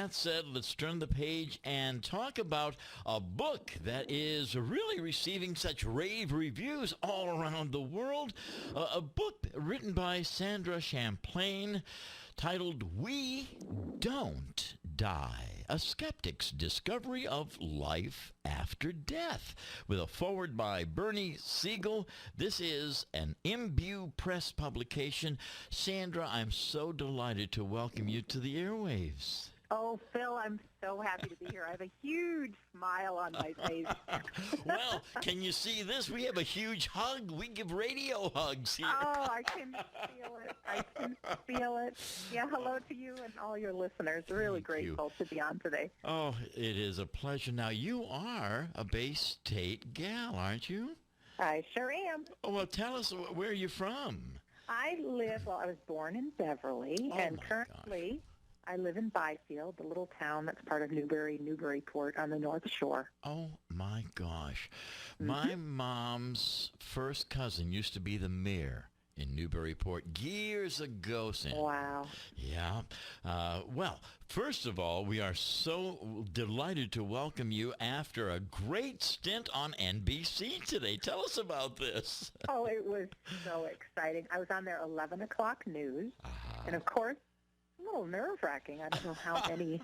that said, let's turn the page and talk about a book that is really receiving such rave reviews all around the world. A book written by Sandra Champlain titled We Don't Die, A Skeptic's Discovery of Life After Death, with a foreword by Bernie Siegel. This is an Imbue Press publication. Sandra, I'm so delighted to welcome you to the airwaves. Oh, Phil, I'm so happy to be here. I have a huge smile on my face. Well, can you see this? We have a huge hug. We give radio hugs here. Oh, I can feel it. I can feel it. Yeah, hello to you and all your listeners. Really grateful to be on today. Oh, it is a pleasure. Now, you are a Bay State gal, aren't you? I sure am. Oh, well, tell us, where are you from? I was born in Beverly, and currently I live in Byfield, the little town that's part of Newburyport on the North Shore. Oh, my gosh. My mom's first cousin used to be the mayor in Newburyport years ago, Sandra. Wow. Yeah. Well, first of all, we are so delighted to welcome you after a great stint on NBC Today. Tell us about this. Oh, it was so exciting. I was on their 11 o'clock news, and of course, a little nerve-wracking. I don't know how many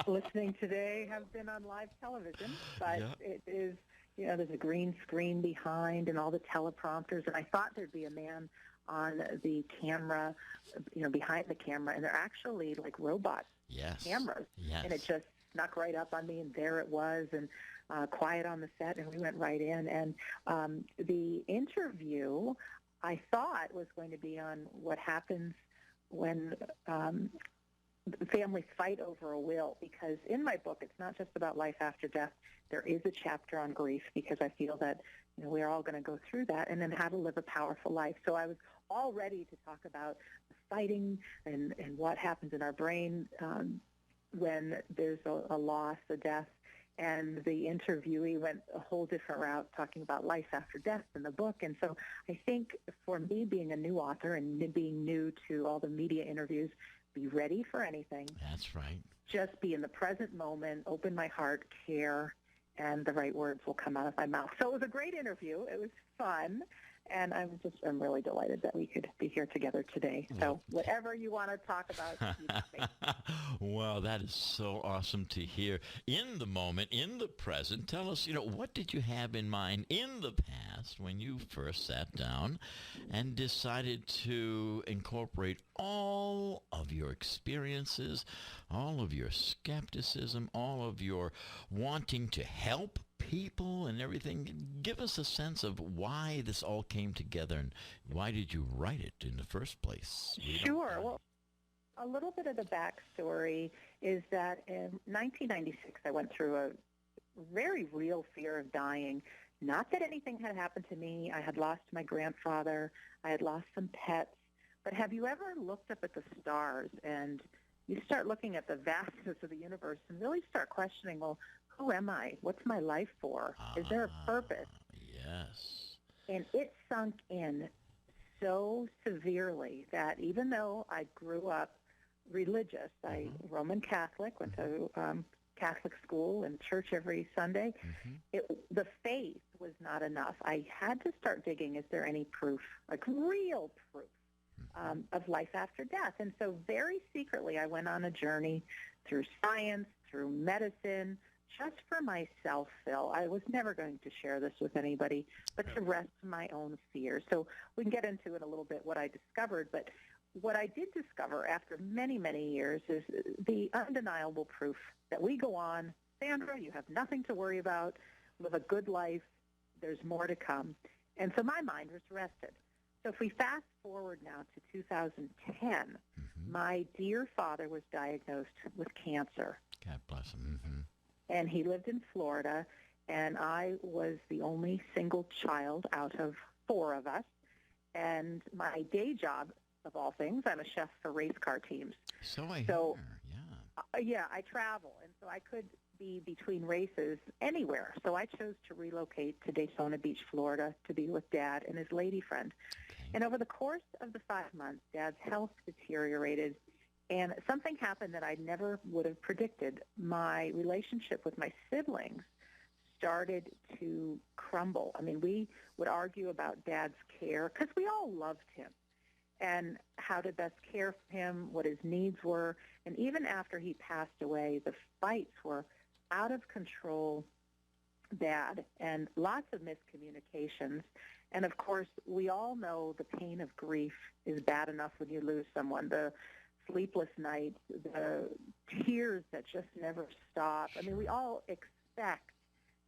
listening today have been on live television, but it is, there's a green screen behind and all the teleprompters, and I thought there'd be a man on the camera, behind the camera, and they're actually like robot cameras, and it just snuck right up on me, and there it was, and quiet on the set, and we went right in, and the interview I thought was going to be on what happens when families fight over a will, because in my book, it's not just about life after death. There is a chapter on grief, because I feel that we're all going to go through that, and then how to live a powerful life. So I was all ready to talk about fighting and what happens in our brain when there's a loss, a death. And the interviewee went a whole different route, talking about life after death in the book. And so I think for me, being a new author and being new to all the media interviews, be ready for anything. That's right. Just be in the present moment, open my heart, care, and the right words will come out of my mouth. So it was a great interview. It was fun. And I'm really delighted that we could be here together today. So whatever you want to talk about, you got me. Well, that is so awesome to hear. In the moment, in the present, tell us, what did you have in mind in the past when you first sat down and decided to incorporate all of your experiences, all of your skepticism, all of your wanting to help people and everything? Give us a sense of why this all came together, and why did you write it in the first place? Sure. Well, a little bit of the backstory is that in 1996, I went through a very real fear of dying. Not that anything had happened to me. I had lost my grandfather. I had lost some pets. But have you ever looked up at the stars and you start looking at the vastness of the universe and really start questioning, well, who am I? What's my life for? Is there a purpose? Yes. And it sunk in so severely that even though I grew up religious, I Roman Catholic, went to Catholic school and church every Sunday, the faith was not enough. I had to start digging, is there any proof, like real proof, of life after death? And so very secretly I went on a journey through science, through medicine, just for myself, Phil. I was never going to share this with anybody, but to rest my own fears. So we can get into it a little bit, what I discovered. But what I did discover after many, many years is the undeniable proof that we go on. Sandra, you have nothing to worry about. Live a good life. There's more to come. And so my mind was rested. So if we fast forward now to 2010, my dear father was diagnosed with cancer. God bless him. And he lived in Florida, and I was the only single child out of 4 of us. And my day job, of all things, I'm a chef for race car teams. So I hear, yeah. Yeah, I travel, and so I could be between races anywhere. So I chose to relocate to Daytona Beach, Florida, to be with Dad and his lady friend. Okay. And over the course of the 5 months, Dad's health deteriorated, And something happened that I never would have predicted. My relationship with my siblings started to crumble. I mean, we would argue about Dad's care because we all loved him and how to best care for him, what his needs were. And even after he passed away, the fights were out of control bad and lots of miscommunications. And, of course, we all know the pain of grief is bad enough when you lose someone. The sleepless nights, the tears that just never stop. I mean, we all expect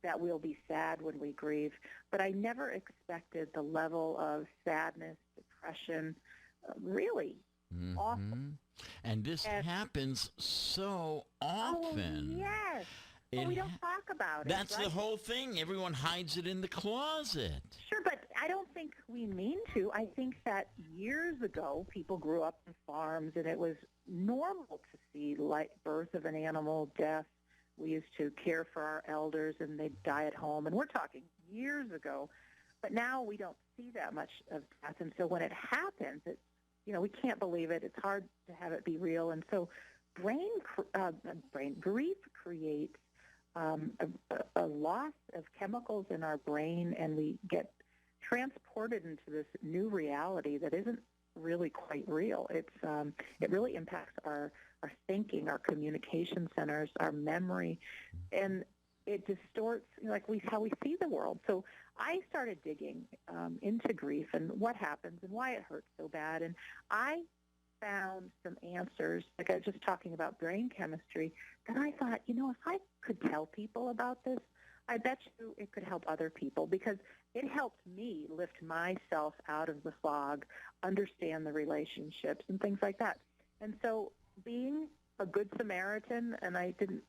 that we'll be sad when we grieve, but I never expected the level of sadness, depression, really awful. And this happens so often. Oh, yes. Well, we don't talk about it. That's right? the whole thing. Everyone hides it in the closet. Sure, but I don't think we mean to. I think that years ago, people grew up on farms, and it was normal to see birth of an animal, death. We used to care for our elders, and they'd die at home. And we're talking years ago. But now we don't see that much of death. And so when it happens, it's, we can't believe it. It's hard to have it be real. And so grief creates a loss of chemicals in our brain, and we get transported into this new reality that isn't really quite real. It really impacts our thinking, our communication centers, our memory, and it distorts how we see the world. So I started digging into grief and what happens and why it hurts so bad, and I found some answers, like I was just talking about brain chemistry, that I thought, if I could tell people about this, I bet you it could help other people, because it helped me lift myself out of the fog, understand the relationships and things like that. And so being a good Samaritan, and I didn't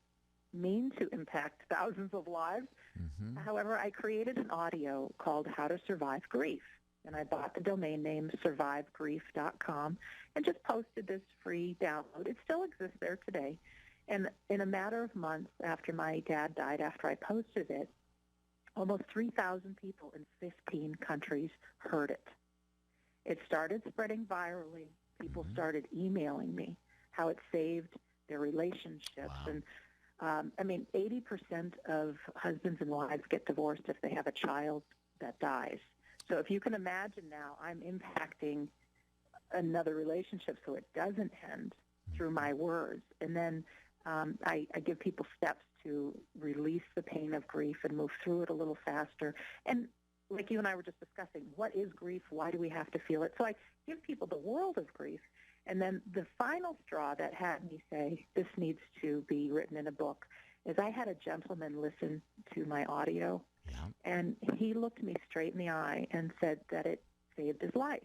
mean to impact thousands of lives, however, I created an audio called How to Survive Grief. And I bought the domain name survivegrief.com and just posted this free download. It still exists there today. And in a matter of months after my dad died, after I posted it, almost 3,000 people in 15 countries heard it. It started spreading virally. People started emailing me how it saved their relationships. Wow. And 80% of husbands and wives get divorced if they have a child that dies. So if you can imagine now, I'm impacting another relationship so it doesn't end through my words. And then I give people steps to release the pain of grief and move through it a little faster. And like you and I were just discussing, what is grief? Why do we have to feel it? So I give people the world of grief. And then the final straw that had me say, this needs to be written in a book, is I had a gentleman listen to my audio. Yeah. And he looked me straight in the eye and said that it saved his life.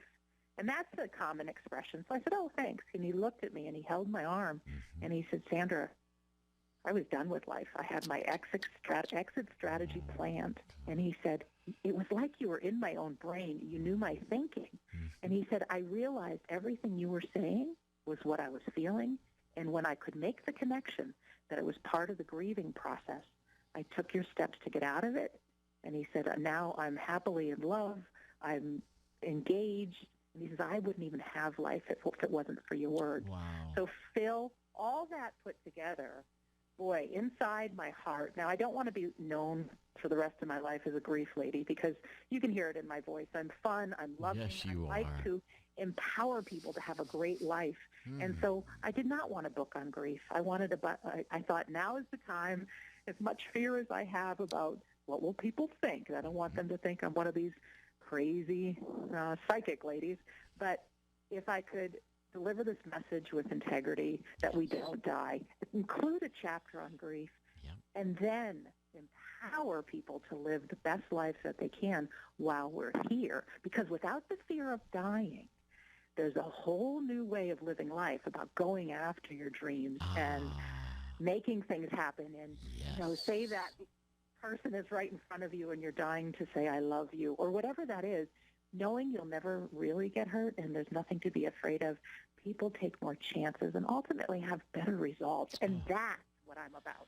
And that's a common expression. So I said, oh, thanks. And he looked at me and he held my arm and he said, Sandra, I was done with life. I had my exit strategy planned. And he said, it was like you were in my own brain. You knew my thinking. And he said, I realized everything you were saying was what I was feeling. And when I could make the connection that it was part of the grieving process, I took your steps to get out of it. And he said, now I'm happily in love. I'm engaged. And he says, I wouldn't even have life if it wasn't for your words. Wow. So, Phil, all that put together, boy, inside my heart. Now, I don't want to be known for the rest of my life as a grief lady, because you can hear it in my voice. I'm fun. I'm loving. Yes, you I like are. to empower people to have a great life. And so I did not want a book on grief. I thought now is the time, as much fear as I have about what will people think. I don't want them to think I'm one of these crazy psychic ladies. But if I could deliver this message with integrity, that we don't die, include a chapter on grief, and then empower people to live the best lives that they can while we're here. Because without the fear of dying, there's a whole new way of living life about going after your dreams and making things happen. And, say that person is right in front of you and you're dying to say, I love you, or whatever that is, knowing you'll never really get hurt and there's nothing to be afraid of. People take more chances and ultimately have better results. And that's what I'm about.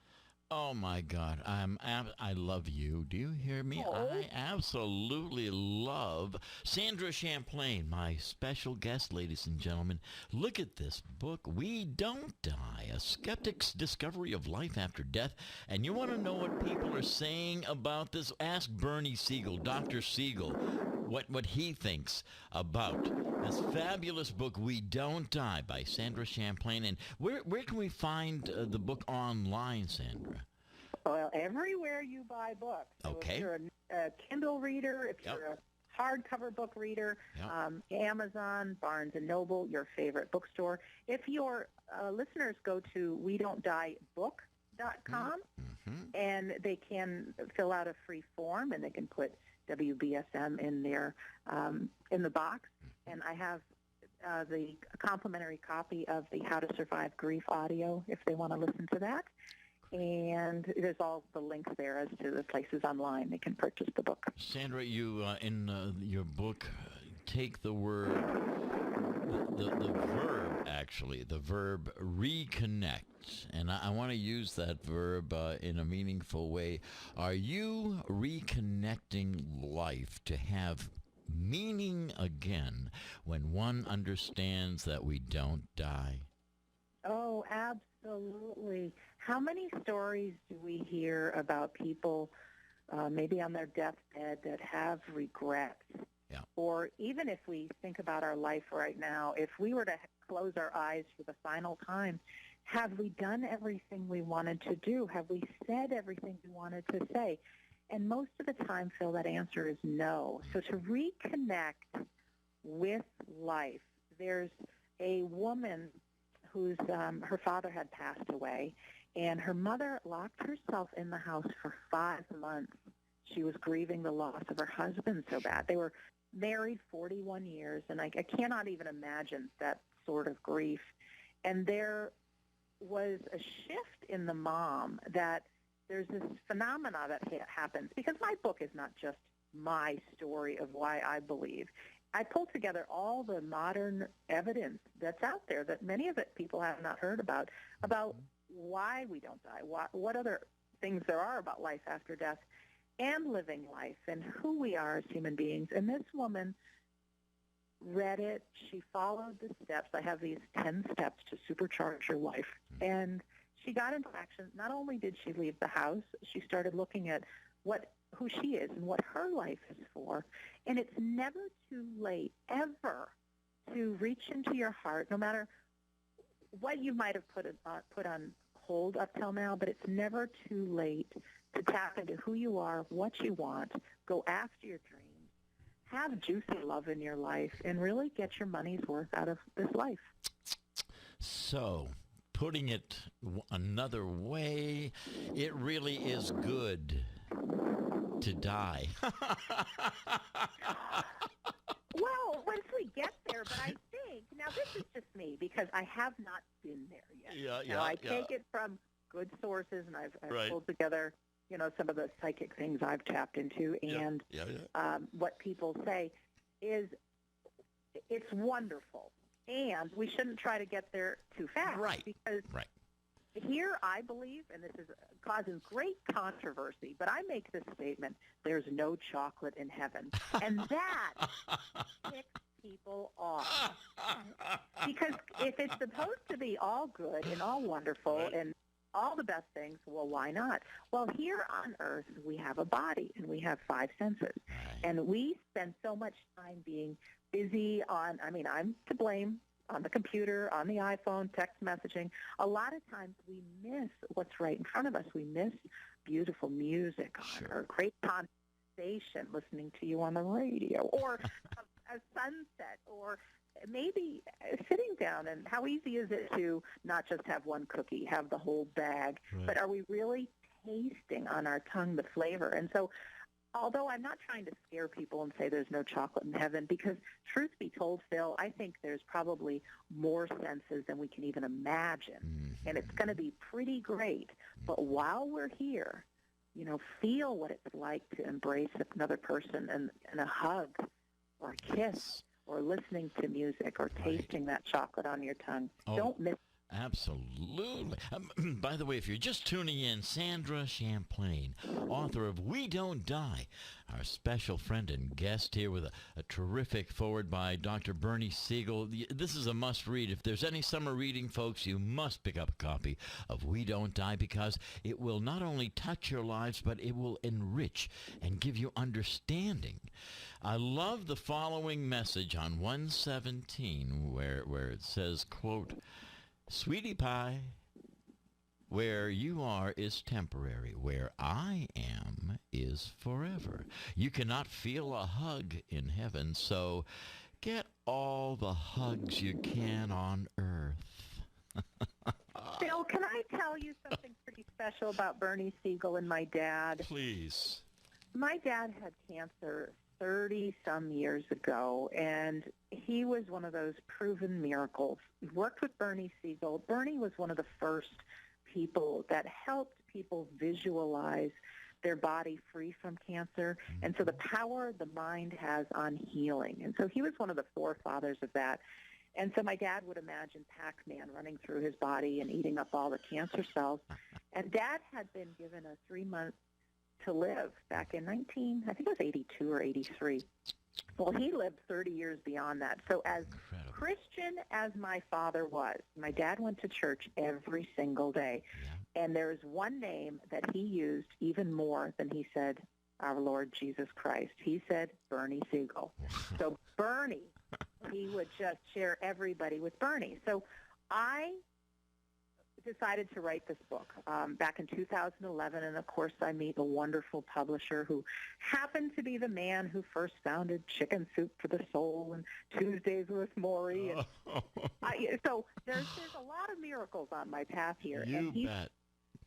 Oh my God, I love you. Do you hear me? Oh. I absolutely love Sandra Champlain, my special guest, ladies and gentlemen. Look at this book, We Don't Die, A Skeptic's Discovery of Life After Death. And you want to know what people are saying about this? Ask Bernie Siegel, Dr. Siegel, what he thinks about this fabulous book, We Don't Die, by Sandra Champlain. And where can we find the book online, Sandra? Well, everywhere you buy books. So Okay. if you're a Kindle reader, if Yep. you're a hardcover book reader, Yep. Amazon, Barnes & Noble, your favorite bookstore. If your listeners go to WeDon'tDieBook.com, and they can fill out a free form, and they can put WBSM in their in the box. And I have the complimentary copy of the How to Survive Grief audio if they want to listen to that. And there's all the links there as to the places online they can purchase the book. Sandra, you in your book take the word, the verb, actually, the verb reconnect. And I want to use that verb in a meaningful way. Are you reconnecting life to have meaning again when one understands that we don't die? Oh, absolutely. How many stories do we hear about people maybe on their deathbed that have regrets? Yeah. Or even if we think about our life right now, if we were to close our eyes for the final time, have we done everything we wanted to do? Have we said everything we wanted to say? And most of the time, Phil, that answer is no. So to reconnect with life, there's a woman whose her father had passed away, and her mother locked herself in the house for 5 months. She was grieving the loss of her husband so bad. They were married 41 years, and I cannot even imagine that sort of grief. And there was a shift in the mom that there's this phenomena that happens, because my book is not just my story of why I believe. I pulled together all the modern evidence that's out there that many of it people have not heard about why we don't die, what other things there are about life after death and living life and who we are as human beings. And this woman read it. She followed the steps. I have these 10 steps to supercharge your life. And she got into action. Not only did she leave the house, she started looking at who she is and what her life is for. And it's never too late, ever, to reach into your heart, no matter what you might have put on hold up till now, but it's never too late to tap into who you are, what you want, go after your dreams, have juicy love in your life, and really get your money's worth out of this life. So, putting it another way, it really is good to die. Well, once we get there, but I think, now this is just me, because I have not been there yet. I take it from good sources, and I've Right. pulled together, some of the psychic things I've tapped into, and what people say is it's wonderful. And we shouldn't try to get there too fast. Right. Because here I believe, and this is causing great controversy, but I make this statement, there's no chocolate in heaven. And that ticks people off. Because if it's supposed to be all good and all wonderful and all the best things, well, why not? Well, here on Earth, we have a body and we have 5 senses. And we spend so much time being busy I'm to blame, on the computer, on the iPhone, text messaging. A lot of times we miss what's right in front of us. We miss beautiful music or great conversation, listening to you on the radio, or a sunset, or maybe sitting down. And how easy is it to not just have one cookie, have the whole bag, but are we really tasting on our tongue the flavor? And so although I'm not trying to scare people and say there's no chocolate in heaven, because truth be told, Phil, I think there's probably more senses than we can even imagine. And it's going to be pretty great. But while we're here, feel what it's like to embrace another person and a hug or a kiss or listening to music or tasting that chocolate on your tongue. Don't miss Absolutely. By the way, if you're just tuning in, Sandra Champlain, author of We Don't Die, our special friend and guest here with a terrific foreword by Dr. Bernie Siegel. This is a must-read. If there's any summer reading, folks, you must pick up a copy of We Don't Die, because it will not only touch your lives, but it will enrich and give you understanding. I love the following message on 117 where it says, quote, "Sweetie pie, where you are is temporary. Where I am is forever. You cannot feel a hug in heaven, so get all the hugs you can on earth." Phil, can I tell you something pretty special about Bernie Siegel and my dad? Please. My dad had cancer 30-some years ago, and he was one of those proven miracles. He worked with Bernie Siegel. Bernie was one of the first people that helped people visualize their body free from cancer, and so the power the mind has on healing. And so he was one of the forefathers of that. And so my dad would imagine Pac-Man running through his body and eating up all the cancer cells. And Dad had been given a 3-month to live back in I think it was 82 or 83. Well, he lived 30 years beyond that. So as Incredible. Christian as my father was, my dad went to church every single day. Yeah. And there's one name that he used even more than he said, our Lord Jesus Christ. He said Bernie Siegel. So Bernie, he would just share everybody with Bernie. So I decided to write this book back in 2011, and of course I meet a wonderful publisher who happened to be the man who first founded Chicken Soup for the Soul and Tuesdays with Maury. And so there's a lot of miracles on my path here. You bet.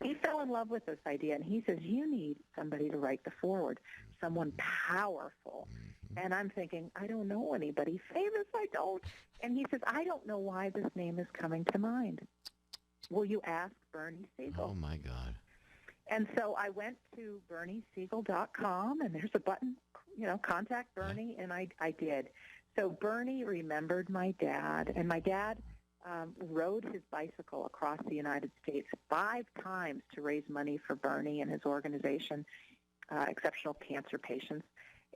He fell in love with this idea, and he says, you need somebody to write the foreword, someone powerful. And I'm thinking, I don't know anybody famous, I don't. And he says, I don't know why this name is coming to mind. Will you ask Bernie Siegel? Oh, my God. And so I went to berniesiegel.com, and there's a button, contact Bernie, and I did. So Bernie remembered my dad, and my dad rode his bicycle across the United States 5 times to raise money for Bernie and his organization, Exceptional Cancer Patients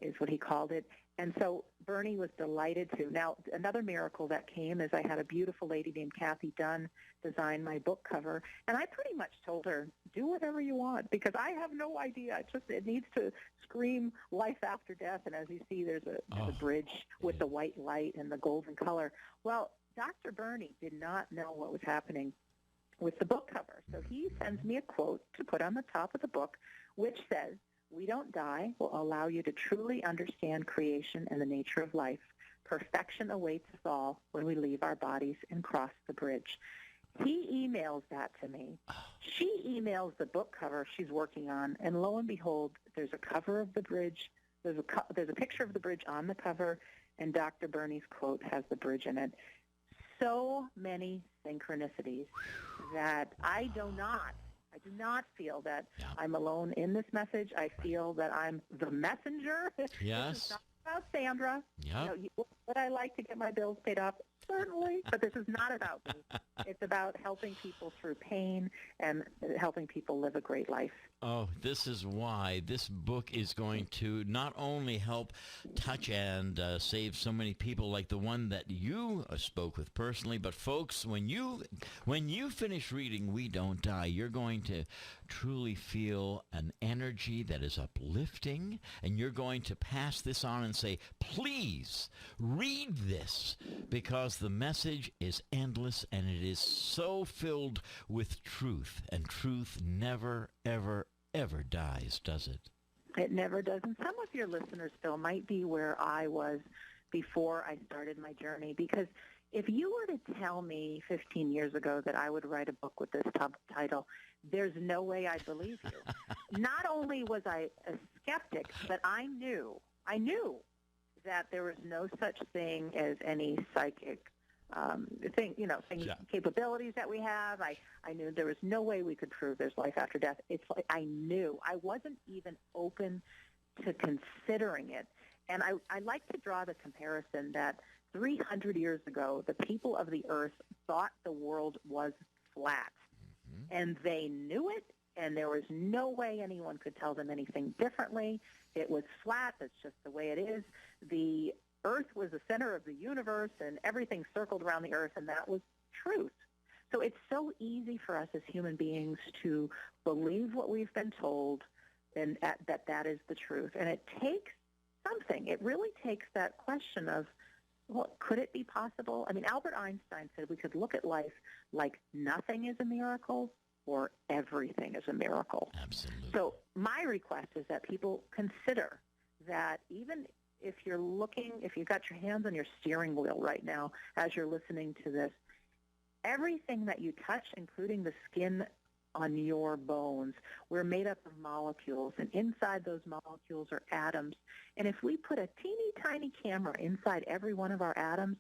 is what he called it. And so Bernie was delighted to. Now, another miracle that came is I had a beautiful lady named Kathy Dunn design my book cover, and I pretty much told her, do whatever you want, because I have no idea. It needs to scream life after death, and as you see, there's a bridge with the white light and the golden color. Well, Dr. Bernie did not know what was happening with the book cover, so he sends me a quote to put on the top of the book, which says, "We Don't Die will allow you to truly understand creation and the nature of life. Perfection awaits us all when we leave our bodies and cross the bridge." He emails that to me. She emails the book cover she's working on, and lo and behold, there's a cover of the bridge. There's a picture of the bridge on the cover, and Dr. Bernie's quote has the bridge in it. So many synchronicities that I do not feel that I'm alone in this message. I feel that I'm the messenger. Yes. This is not about Sandra. Yep. Would I like to get my bills paid off? Certainly. But this is not about me. It's about helping people through pain and helping people live a great life. Oh, this is why this book is going to not only help touch and save so many people like the one that you spoke with personally, but folks, when you finish reading We Don't Die, you're going to truly feel an energy that is uplifting, and you're going to pass this on and say, please read this, because the message is endless and it is so filled with truth, and truth never, ever, ever dies, does it? It never does. And some of your listeners, Phil, might be where I was before I started my journey, because if you were to tell me 15 years ago that I would write a book with this title, there's no way I'd believe you. Not only was I a skeptic, but I knew that there was no such thing as any psychic capabilities that we have. I knew there was no way we could prove there's life after death. It's like I knew. I wasn't even open to considering it. And I like to draw the comparison that 300 years ago, the people of the earth thought the world was flat. And they knew it, and there was no way anyone could tell them anything differently. It was flat. That's just the way it is. The earth was the center of the universe, and everything circled around the earth, and that was truth. So it's so easy for us as human beings to believe what we've been told and that is the truth. And it takes something. It really takes that question of, well, could it be possible? I mean, Albert Einstein said we could look at life like nothing is a miracle or everything is a miracle. Absolutely. So my request is that people consider that even if you've got your hands on your steering wheel right now as you're listening to this, everything that you touch, including the skin on your bones, we're made up of molecules, and inside those molecules are atoms. And if we put a teeny tiny camera inside every one of our atoms,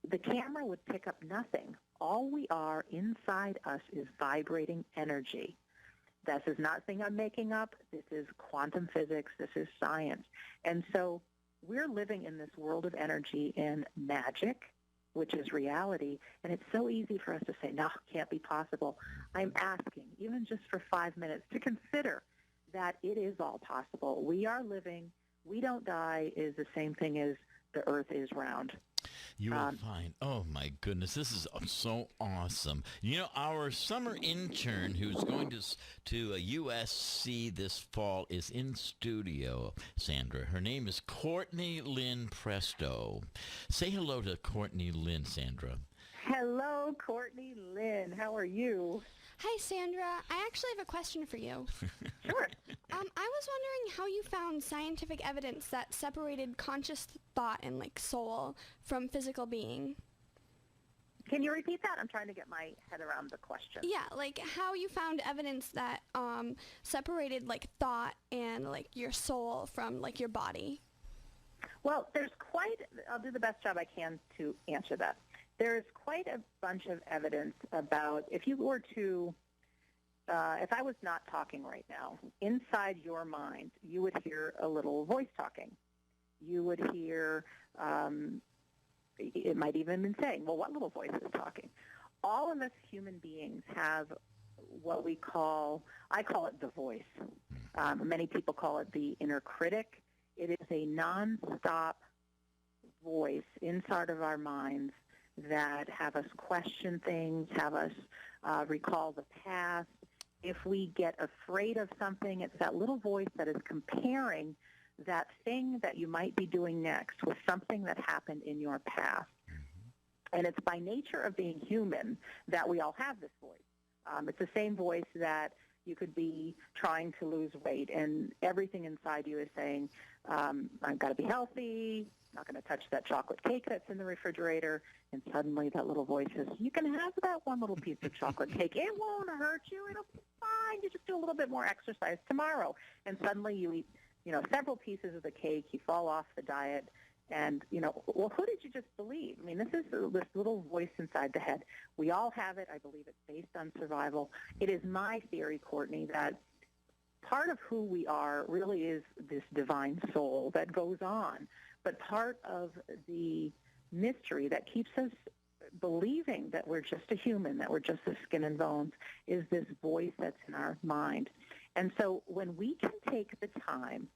the camera would pick up nothing. All we are inside us is vibrating energy. This is not something I'm making up. This is quantum physics. This is science. And so we're living in this world of energy and magic, which is reality, and it's so easy for us to say, no, it can't be possible. I'm asking, even just for 5 minutes, to consider that it is all possible. We are living, we don't die is the same thing as the earth is round. You will find, oh my goodness, this is so awesome. You know, our summer intern who's going to USC this fall is in studio, Sandra. Her name is Courtney Presto. Say hello to Courtney Sandra. Hello, Courtney Lynn. How are you? Hi, Sandra. I actually have a question for you. Sure. I was wondering how you found scientific evidence that separated conscious thought and, soul from physical being. Can you repeat that? I'm trying to get my head around the question. Yeah, how you found evidence that separated, thought and, your soul from, your body. Well, I'll do the best job I can to answer that. There's quite a bunch of evidence about, if I was not talking right now, inside your mind, you would hear a little voice talking. You would hear, it might even been saying, well, what little voice is talking? All of us human beings have what I call it the voice. Many people call it the inner critic. It is a nonstop voice inside of our minds that have us question things, have us recall the past. If we get afraid of something, it's that little voice that is comparing that thing that you might be doing next with something that happened in your past. And it's by nature of being human that we all have this voice. It's the same voice that you could be trying to lose weight, and everything inside you is saying, I've got to be healthy, not going to touch that chocolate cake that's in the refrigerator. And suddenly that little voice says, you can have that one little piece of chocolate cake. It won't hurt you. It'll be fine. You just do a little bit more exercise tomorrow. And suddenly you eat, several pieces of the cake. You fall off the diet. And, well, who did you just believe? I mean, this is this little voice inside the head. We all have it. I believe it's based on survival. It is my theory, Courtney, that part of who we are really is this divine soul that goes on. But part of the mystery that keeps us believing that we're just a human, that we're just a skin and bones, is this voice that's in our mind. And so when we can take the time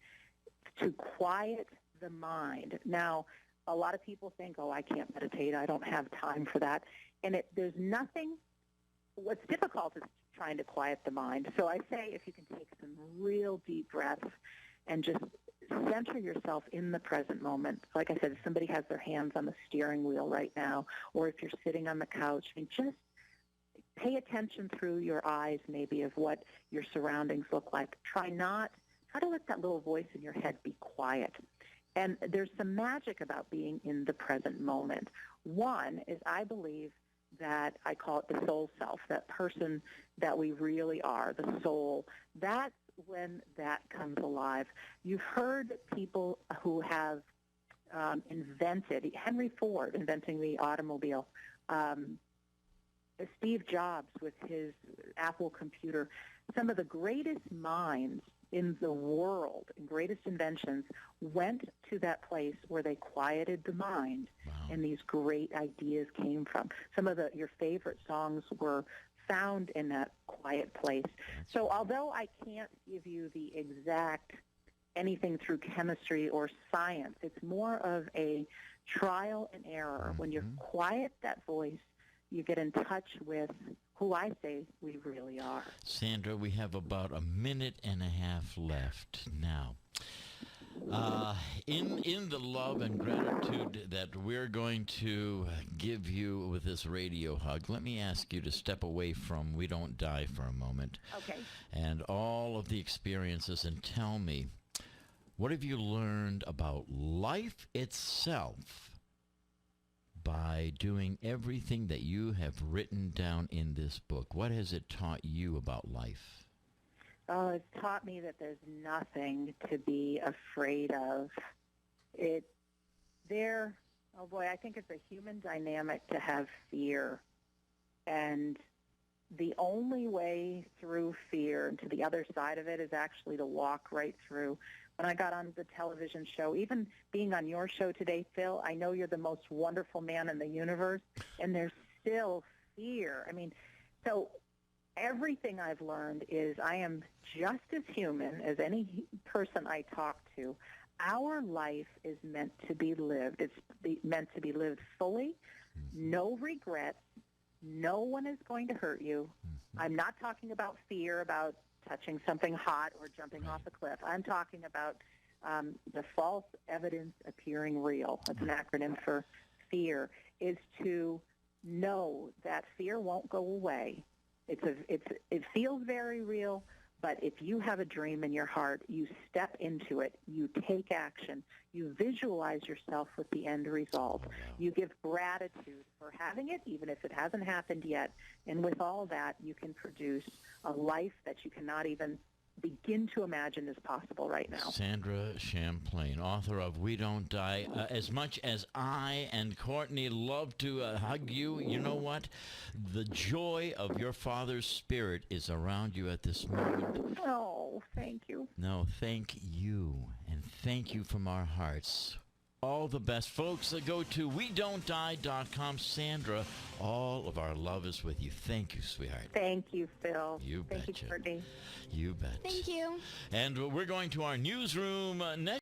to quiet the mind. Now, a lot of people think, oh, I can't meditate. I don't have time for that. And there's nothing. What's difficult is trying to quiet the mind. So I say if you can take some real deep breaths and just center yourself in the present moment. Like I said, if somebody has their hands on the steering wheel right now, or if you're sitting on the couch, and just pay attention through your eyes maybe of what your surroundings look like. Try to let that little voice in your head be quiet. And there's some magic about being in the present moment. One is I believe that I call it the soul self, that person that we really are, the soul. That's when that comes alive. You've heard people who have invented, Henry Ford inventing the automobile, Steve Jobs with his Apple computer. Some of the greatest minds in the world and greatest inventions went to that place where they quieted the mind. Wow. And these great ideas came from. Some of your favorite songs were found in that quiet place. So although I can't give you the exact anything through chemistry or science, it's more of a trial and error. When you quiet that voice, you get in touch with who I say we really are. Sandra, we have about a minute and a half left now. In the love and gratitude that we're going to give you with this radio hug, let me ask you to step away from We Don't Die for a moment. Okay. And all of the experiences, and tell me, what have you learned about life itself by doing everything that you have written down in this book? What has it taught you about life? Oh, it's taught me that there's nothing to be afraid of. I think it's a human dynamic to have fear. And the only way through fear and to the other side of it is actually to walk right through. When I got on the television show, even being on your show today, Phil, I know you're the most wonderful man in the universe, and there's still fear. I mean, so everything I've learned is I am just as human as any person I talk to. Our life is meant to be lived. It's meant to be lived fully, no regrets. No one is going to hurt you. I'm not talking about fear, about touching something hot or jumping off a cliff. I'm talking about the false evidence appearing real. That's an acronym for fear, is to know that fear won't go away. It feels very real, but if you have a dream in your heart, you step into it, you take action, you visualize yourself with the end result. You give gratitude for having it, even if it hasn't happened yet. And with all that, you can produce a life that you cannot even begin to imagine is possible right now. Sandra Champlain, author of We Don't Die. As much as I and Courtney love to hug you, you know what? The joy of your father's spirit is around you at this moment. Oh, thank you. No, thank you. And thank you from our hearts. All the best. Folks, go to WeDon'tDie.com. Sandra, all of our love is with you. Thank you, sweetheart. Thank you, Phil. You Thank betcha. you, Courtney. You bet. Thank you. And we're going to our newsroom next.